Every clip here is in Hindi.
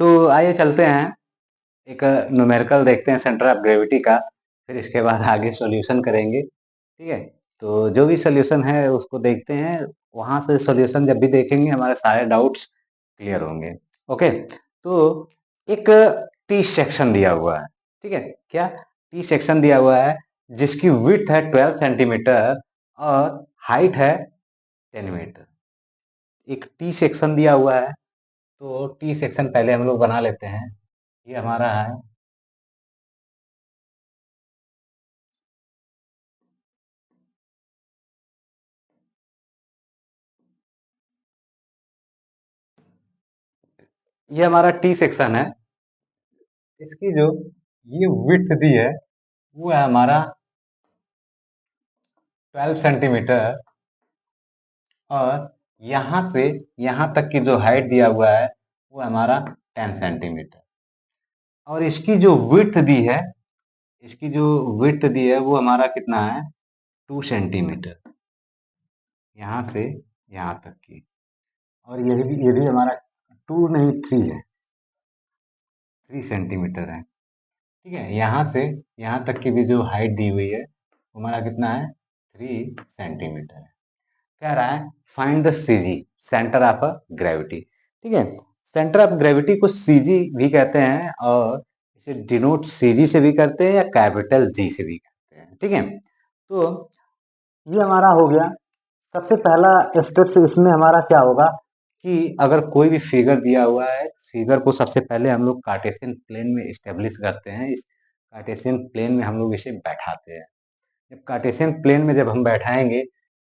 तो आइए चलते हैं, एक न्यूमेरिकल देखते हैं सेंटर ऑफ ग्रेविटी का, फिर इसके बाद आगे सॉल्यूशन करेंगे। ठीक है, तो जो भी सॉल्यूशन है उसको देखते हैं, वहां से सॉल्यूशन जब भी देखेंगे हमारे सारे डाउट्स क्लियर होंगे। ओके, तो एक टी सेक्शन दिया हुआ है। ठीक है, क्या टी सेक्शन दिया हुआ है जिसकी विड्थ है 12 सेंटीमीटर और हाइट है 10 मीटर। एक टी सेक्शन दिया हुआ है, तो टी सेक्शन पहले हम लोग बना लेते हैं। ये हमारा है, ये हमारा टी सेक्शन है। इसकी जो ये विड्थ दी है वो है हमारा 12 सेंटीमीटर और यहाँ से यहाँ तक की जो हाइट दिया हुआ है वो हमारा 10 सेंटीमीटर। और इसकी जो विड्थ दी है, इसकी जो विड्थ दी है वो हमारा कितना है, 2 सेंटीमीटर, यहाँ से यहाँ तक की। और ये भी हमारा 2 नहीं 3 है, 3 सेंटीमीटर है। ठीक है, यहाँ से यहाँ तक की भी जो हाइट दी हुई है वो हमारा कितना है, 3 सेंटीमीटर है। कह रहा है find the CG, centre of gravity. ठीक है, सेंटर ऑफ ग्रेविटी को सीजी भी कहते हैं और इसे डिनोट सीजी से भी करते हैं या कैपिटल जी से भी करते हैं। ठीक है, तो ये हमारा हो गया। सबसे पहला स्टेप इसमें हमारा क्या होगा कि अगर कोई भी फिगर दिया हुआ है, फिगर को सबसे पहले हम लोग कार्टेशियन प्लेन में इस्टेब्लिश करते हैं। इस कार्टेशियन प्लेन में हम लोग इसे बैठाते हैं। जब कार्टेशियन प्लेन में जब हम बैठाएंगे,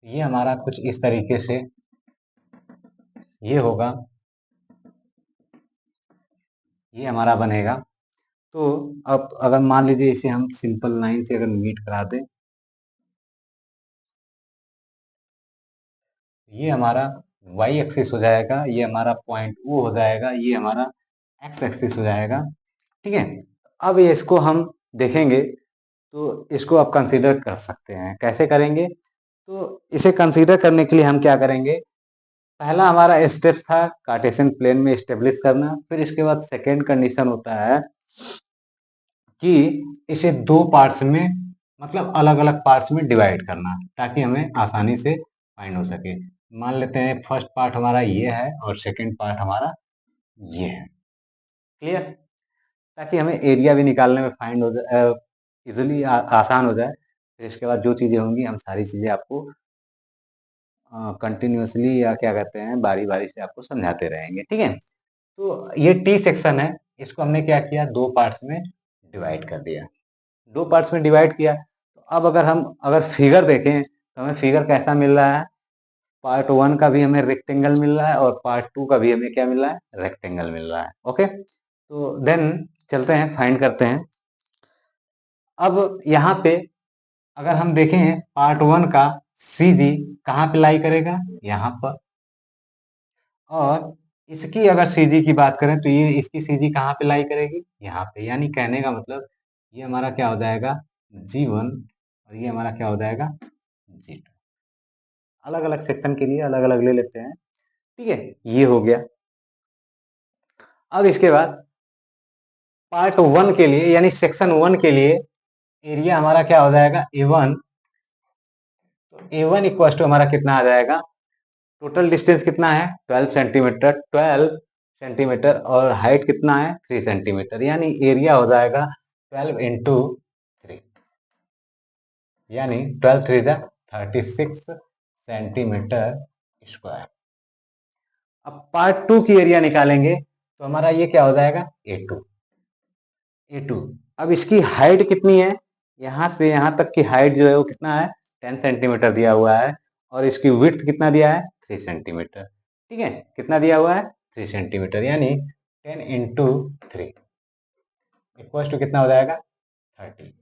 ये हमारा कुछ इस तरीके से ये होगा, ये हमारा बनेगा। तो अब अगर मान लीजिए इसे हम सिंपल लाइन से अगर मीट करा दें, ये हमारा वाई एक्सिस हो जाएगा, ये हमारा पॉइंट ओ हो जाएगा, ये हमारा एक्स एक्सिस हो जाएगा। ठीक है, अब ये इसको हम देखेंगे तो इसको आप कंसीडर कर सकते हैं। कैसे करेंगे, तो इसे कंसीडर करने के लिए हम क्या करेंगे, पहला हमारा स्टेप था कार्टेशियन प्लेन में स्टेब्लिश करना। फिर इसके बाद सेकेंड कंडीशन होता है कि इसे दो पार्ट्स में, मतलब अलग अलग पार्ट्स में डिवाइड करना, ताकि हमें आसानी से फाइंड हो सके। मान लेते हैं फर्स्ट पार्ट हमारा ये है और सेकेंड पार्ट हमारा ये है। क्लियर, ताकि हमें एरिया भी निकालने में फाइंड हो जाए, इजिली आसान हो जाए। फिर इसके बाद जो चीज़ें होंगी हम सारी चीज़ें आपको कंटिन्यूअसली या क्या कहते हैं बारी बारी से आपको समझाते रहेंगे। ठीक है, तो ये टी सेक्शन है, इसको हमने क्या किया, दो पार्ट्स में डिवाइड कर दिया। दो पार्ट्स में डिवाइड किया, तो अब अगर हम अगर फिगर देखें तो हमें फिगर कैसा मिल रहा है, पार्ट वन का भी हमें रेक्टेंगल मिल रहा है और पार्ट टू का भी हमें क्या मिल रहा है, रेक्टेंगल मिल रहा है। ओके, तो देन चलते हैं फाइंड करते हैं। अब यहाँ पे अगर हम देखें पार्ट वन का सी जी कहाँ पे लाई करेगा, यहाँ पर। और इसकी अगर सी जी की बात करें तो ये इसकी सी जी कहाँ पे लाई करेगी, यहाँ पे। यानी कहने का मतलब ये हमारा क्या हो जाएगा, जी वन, और ये हमारा क्या हो जाएगा, जी टू। अलग अलग सेक्शन के लिए अलग अलग ले लेते हैं। ठीक है, ये हो गया। अब इसके बाद पार्ट वन के लिए यानी सेक्शन वन के लिए एरिया हमारा क्या हो जाएगा, ए वन। तो ए वन इक्वल टू हमारा कितना आ जाएगा, टोटल डिस्टेंस कितना है 12 सेंटीमीटर, 12 सेंटीमीटर और हाइट कितना है 3 सेंटीमीटर। यानी एरिया हो जाएगा 12 इंटू 3, यानी 12 थ्री जा 36 सेंटीमीटर स्क्वायर। अब पार्ट टू की एरिया निकालेंगे तो हमारा ये क्या हो जाएगा, ए टू। ए टू, अब इसकी हाइट कितनी है, यहाँ से यहाँ तक की हाइट जो है वो कितना है, 10 सेंटीमीटर दिया हुआ है। और इसकी विड्थ कितना दिया है, 3 सेंटीमीटर। ठीक है, कितना दिया हुआ है, 3 सेंटीमीटर, यानी 10 इंटू 3 इक्वल टू कितना हो जाएगा, 30।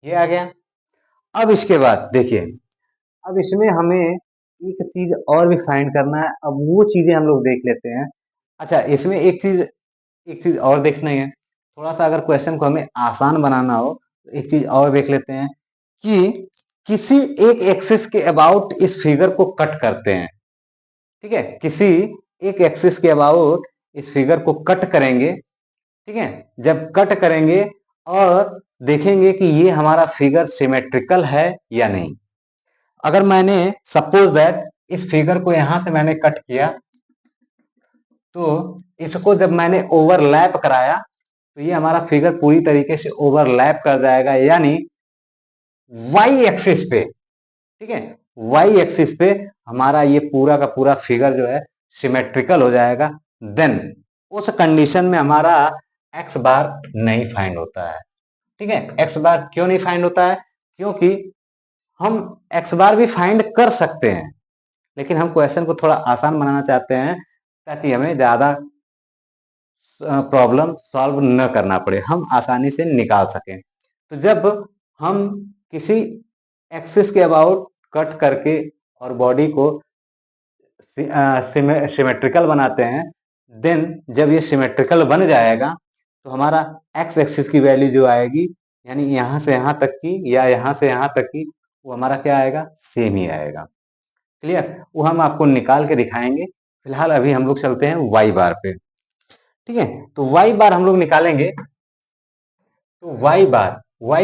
ये आ गया। अब इसके बाद देखिए, अब इसमें हमें एक चीज और भी फाइंड करना है। अब वो चीजें हम लोग देख लेते हैं। अच्छा, इसमें एक चीज और देखना है, थोड़ा सा अगर क्वेश्चन को हमें आसान बनाना हो तो एक चीज और देख लेते हैं कि किसी एक एक्सिस के अबाउट इस फिगर को कट करते हैं। ठीक है, किसी एक एक्सिस के अबाउट इस फिगर को कट करेंगे, ठीक है। जब कट करेंगे और देखेंगे कि ये हमारा फिगर सिमेट्रिकल है या नहीं। अगर मैंने सपोज दैट इस फिगर को यहां से मैंने कट किया, तो इसको जब मैंने ओवरलैप कराया तो ये हमारा फिगर पूरी तरीके से ओवरलैप कर जाएगा, यानी वाई एक्सिस पे, ठीक है, वाई एक्सिस पे हमारा ये पूरा का पूरा फिगर जो है सिमेट्रिकल हो जाएगा। देन उस कंडीशन में हमारा एक्स बार नहीं फाइंड होता है, ठीक है। एक्स बार क्यों नहीं फाइंड होता है? क्योंकि हम एक्स बार भी फाइंड कर सकते हैं, लेकिन हम क्वेश्चन को थोड़ा आसान बनाना चाहते हैं ताकि हमें ज्यादा प्रॉब्लम सॉल्व न करना पड़े, हम आसानी से निकाल सकें। तो जब हम किसी एक्सिस के अबाउट कट करके और बॉडी को सिमेट्रिकल बनाते हैं, देन जब ये सिमेट्रिकल बन जाएगा तो हमारा एक्स एक्सिस की वैल्यू जो आएगी, यानी यहां से यहां तक की या यहां से यहां तक की, वो हमारा क्या आएगा? सेम ही आएगा। क्लियर? वो हम आपको निकाल के दिखाएंगे। फिलहाल अभी हम लोग चलते हैं वाई बार पे, ठीक है। तो वाई बार हम लोग निकालेंगे। तो वाई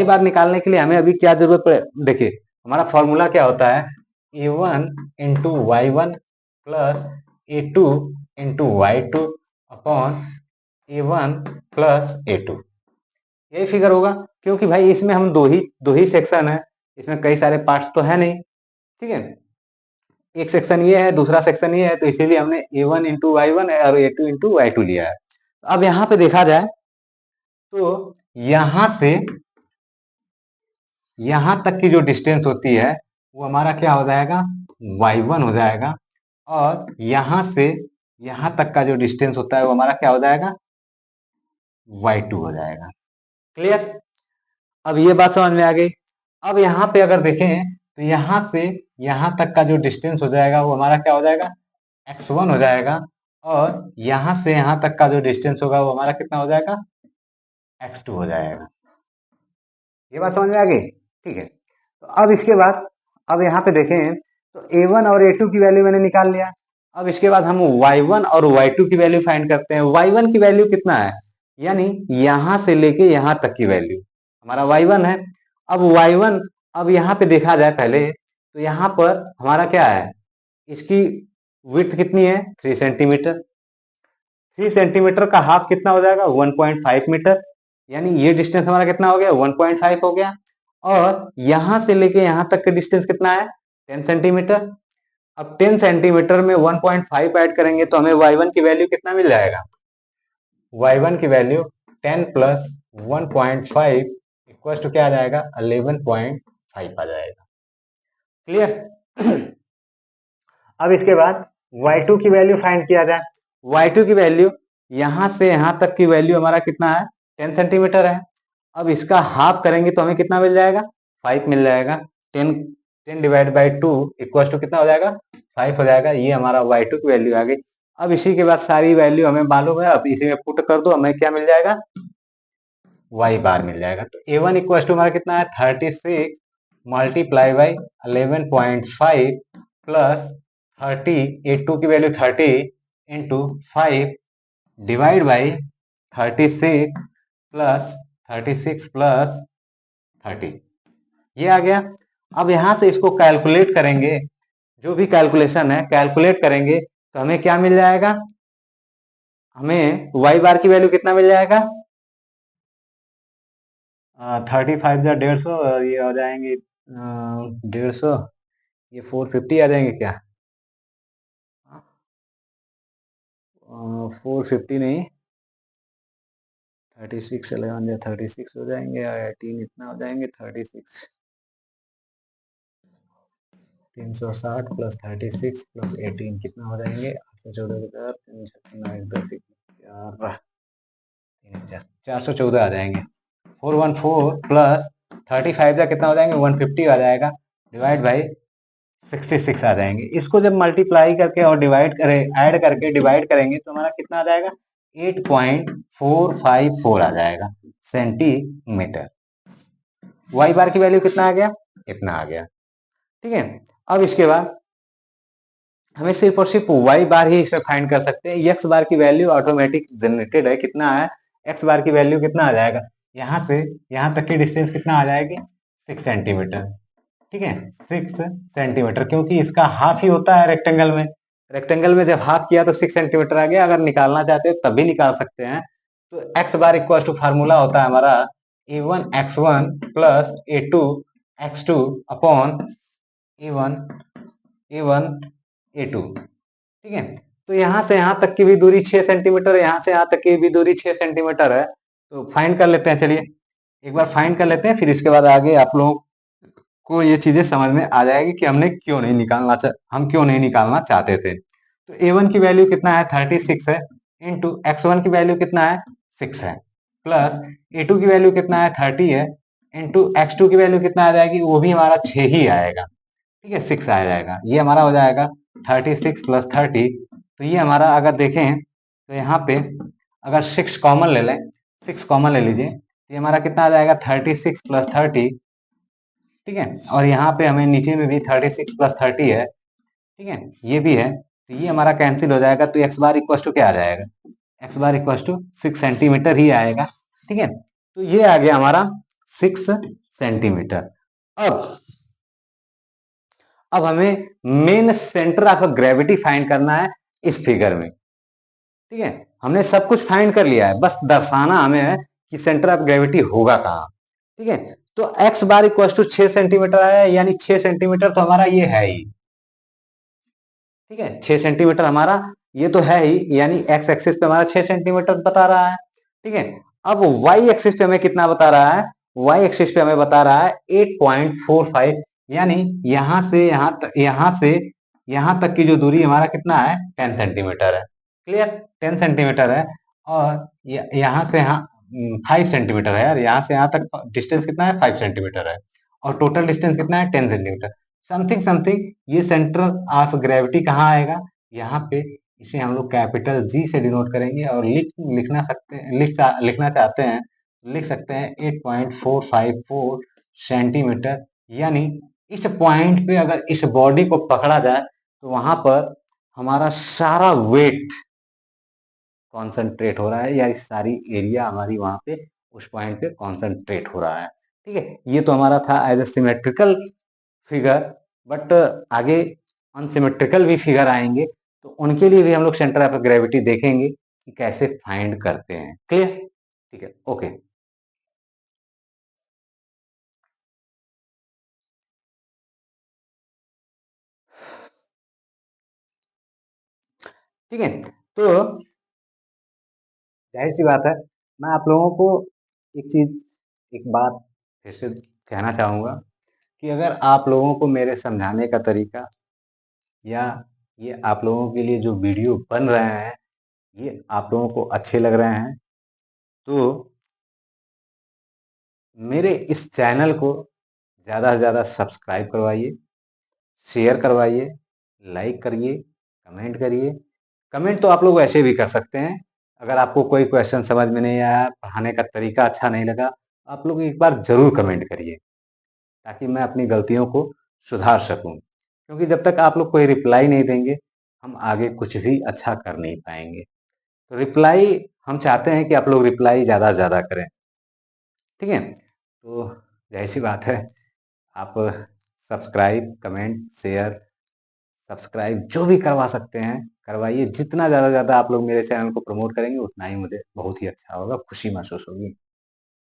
बार निकालने के लिए हमें अभी क्या जरूरत पड़े? देखिए, हमारा फॉर्मूला क्या होता है? a1 into y one plus a2 into y two upon a1 plus a2। यही फिगर होगा, क्योंकि भाई इसमें हम दो ही सेक्शन है, इसमें कई सारे पार्ट्स तो है नहीं, ठीक है। एक सेक्शन ये है, दूसरा सेक्शन ये है, तो इसीलिए हमने a1 इंटू वाई वन और a2 इंटू वाई टू लिया है। अब यहाँ पे देखा जाए तो यहां से यहां तक की जो डिस्टेंस होती है वो हमारा क्या हो जाएगा? y1 हो जाएगा। और यहां से यहां तक का जो डिस्टेंस होता है वो हमारा क्या हो जाएगा? y2 हो जाएगा। क्लियर? अब ये बात समझ में आ गई। अब यहाँ पे अगर देखें तो यहां से यहां तक का जो डिस्टेंस हो जाएगा वो हमारा क्या हो जाएगा? x1 हो जाएगा। और यहां से यहां तक का जो डिस्टेंस होगा वो हमारा कितना हो जाएगा? x2 हो जाएगा। ये बात समझ में आ गई? ठीक है। तो अब इसके बाद अब यहाँ पे देखें तो a1 और a2 की वैल्यू मैंने निकाल लिया। अब इसके बाद हम y1 और y2 की वैल्यू फाइंड करते हैं। y1 की वैल्यू कितना है? यानी यहां से लेके यहां तक की वैल्यू हमारा y1 है। अब y1, अब यहाँ पे देखा जाए पहले तो यहाँ पर हमारा क्या है? इसकी विड्थ कितनी है? 3 सेंटीमीटर। 3 सेंटीमीटर का हाफ कितना हो जाएगा? 1.5 मीटर। यानी ये डिस्टेंस हमारा कितना हो गया? 1.5 हो गया। और यहां से लेके यहां तक का डिस्टेंस कितना है? 10 सेंटीमीटर। अब 10 सेंटीमीटर में 1.5 ऐड करेंगे तो हमें y1 की वैल्यू कितना मिल जाएगा? y1 की वैल्यू 10 प्लस 1.5 इक्वल टू क्या आ जाएगा? 11.5 आ जाएगा। क्लियर? अब इसके बाद y2 की वैल्यू फाइंड किया जाए। y2 की वैल्यू यहां से यहां तक की वैल्यू हमारा कितना है? 10 सेंटीमीटर है। अब इसका हाफ करेंगे तो हमें कितना मिल जाएगा? 5 मिल जाएगा। 10 डिवाइड बाई 2 इक्वल टू कितना हो जाएगा? 5 हो जाएगा। ये हमारा y2 की वैल्यू आ गई। अब इसी के बाद सारी वैल्यू हमें मालूम है, अब इसी में पुट कर दो, हमें क्या मिल जाएगा? y बार मिल जाएगा। तो a1 इक्वल टू हमारा कितना है? 36 मल्टीप्लाई बाई 11.5 प्लस 30, a2 की value 30 into 5 divide by 36 plus 36 plus 30, ये आ गया। अब यहां से इसको कैलकुलेट करेंगे, जो भी कैलकुलेशन है कैलकुलेट करेंगे तो हमें क्या मिल जाएगा? हमें y बार की वैल्यू कितना मिल जाएगा? 35 या 150, ये आ जाएंगे 150, ये 450 आ जाएंगे क्या? 450 नहीं, 36 11 या 36 हो जाएंगे, 18 इतना हो जाएंगे, 36 360 प्लस 36 प्लस 18 कितना हो जाएंगे? 414 आ जाएंगे। 414 प्लस 35 का कितना हो जाएंगे? 150 आ जाएगा, डिवाइड बाई 66 आ जाएंगे। इसको जब मल्टीप्लाई करके और डिवाइड करें, ऐड करके डिवाइड करेंगे तो हमारा कितना आ जाएगा? 8.454 आ जाएगा सेंटीमीटर। y बार की वैल्यू कितना आ गया? इतना आ गया। ठीक है। अब इसके बाद हमें सिर्फ और सिर्फ y बार ही इसमें फाइंड कर सकते हैं। x बार की वैल्यू ऑटोमेटिक जनरेटेड है, कितना है, x बार की वैल्यू कितना आ जाएगा, यहाँ से यहाँ तक की डिस्टेंस कितना आ जाएगी, 6 सेंटीमीटर। ठीक है, 6 सेंटीमीटर, क्योंकि इसका हाफ ही होता है रेक्टेंगल में। रेक्टेंगल में जब हाफ किया तो 6 सेंटीमीटर आ गया। अगर निकालना चाहते हो तब भी निकाल सकते हैं। तो x bar equal to formula होता है हमारा a1x1 plus a2x2 upon a1 a2। ठीक है, तो यहाँ से यहाँ तक की भी दूरी 6 सेंटीमीटर है, यहाँ से यहाँ तक की भी दूरी 6 सेंटीमीटर है। तो फाइंड कर लेते हैं, चलिए एक बार फाइंड कर लेते हैं, फिर इसके बाद आगे आप लोगों को ये चीजें समझ में आ जाएगी कि हम क्यों नहीं निकालना चाहते थे। तो a1 की वैल्यू कितना है, 36 है, इंटू x1 की वैल्यू कितना है, 6 है, प्लस a2 की वैल्यू कितना है, 30 है, इंटू x2 की वैल्यू कितना आ जाएगी, वो भी हमारा 6 ही आएगा। ठीक है, 6 आ जाएगा, ये हमारा हो जाएगा 36 प्लस 30। तो ये हमारा अगर देखें तो यहाँ पे अगर 6 कॉमन ले लें, 6 कॉमन ले लीजिए, तो ये हमारा कितना आ जाएगा, 36 प्लस 30। ठीक है, और यहाँ पे हमें नीचे में भी 36 प्लस 30 है। ठीक है, ये भी है, तो ये हमारा कैंसिल हो जाएगा। तो एक्स बार इक्वल टू क्या आ जाएगा, x bar equal to 6 centimetre ही आएगा। ठीक है, तो ये आ गया हमारा 6 सेंटीमीटर। अब हमें main centre of gravity find करना है इस फिगर में। ठीक है, हमने सब कुछ फाइंड कर लिया है, बस दर्शाना हमें है कि सेंटर ऑफ ग्रेविटी होगा कहाँ। ठीक है, तो x bar equal to 6 centimetre आया, यानी 6 सेंटीमीटर तो हमारा ये है ही। ठीक है, 6 सेंटीमीटर हमारा ये तो है ही, यानी एक्स एक्सिस पे हमारा 6 सेंटीमीटर बता रहा है। ठीक है, अब वाई एक्सिस पे हमें कितना बता रहा है, वाई एक्सिस पे हमें बता रहा है 8.45, यानी यहाँ से यहाँ तक की जो दूरी हमारा कितना है, 10 सेंटीमीटर है। क्लियर, 10 सेंटीमीटर है, और यहाँ से यहाँ 5 सेंटीमीटर है यार, यहाँ से यहाँ तक डिस्टेंस कितना है, 5 सेंटीमीटर है, और टोटल डिस्टेंस कितना है, 10 सेंटीमीटर समथिंग समथिंग। ये सेंटर ऑफ ग्रेविटी कहाँ आएगा, यहाँ पे। इसे हम लोग कैपिटल जी से डिनोट करेंगे, और लिखना चाहते हैं, लिख सकते हैं 8.454 सेंटीमीटर। यानी इस पॉइंट पे अगर इस बॉडी को पकड़ा जाए तो वहां पर हमारा सारा वेट कॉन्सेंट्रेट हो रहा है, या इस सारी एरिया हमारी वहां पे उस पॉइंट पे कॉन्सेंट्रेट हो रहा है। ठीक है, ये तो हमारा था as a symmetrical figure, but आगे अनसिमेट्रिकल भी फिगर आएंगे, तो उनके लिए भी हम लोग सेंटर ऑफ ग्रेविटी देखेंगे कि कैसे फाइंड करते हैं। क्लियर, ठीक है, ओके। ठीक है, तो जाहिर सी बात है, मैं आप लोगों को एक बात फिर से कहना चाहूंगा कि अगर आप लोगों को मेरे समझाने का तरीका, या ये आप लोगों के लिए जो वीडियो बन रहे हैं, ये आप लोगों को अच्छे लग रहे हैं, तो मेरे इस चैनल को ज़्यादा से ज़्यादा सब्सक्राइब करवाइए, शेयर करवाइए, लाइक करिए, कमेंट करिए। कमेंट तो आप लोग वैसे भी कर सकते हैं। अगर आपको कोई क्वेश्चन समझ में नहीं आया, पढ़ाने का तरीका अच्छा नहीं लगा, आप लोग एक बार ज़रूर कमेंट करिए, ताकि मैं अपनी गलतियों को सुधार सकूं। क्योंकि जब तक आप लोग कोई रिप्लाई नहीं देंगे, हम आगे कुछ भी अच्छा कर नहीं पाएंगे। तो रिप्लाई हम चाहते हैं कि आप लोग रिप्लाई ज़्यादा से ज़्यादा करें। ठीक है, तो जाहिर सी बात है, आप सब्सक्राइब, कमेंट, शेयर, सब्सक्राइब जो भी करवा सकते हैं करवाइए। जितना ज़्यादा आप लोग मेरे चैनल को प्रमोट करेंगे, उतना ही मुझे बहुत ही अच्छा होगा, खुशी महसूस होगी।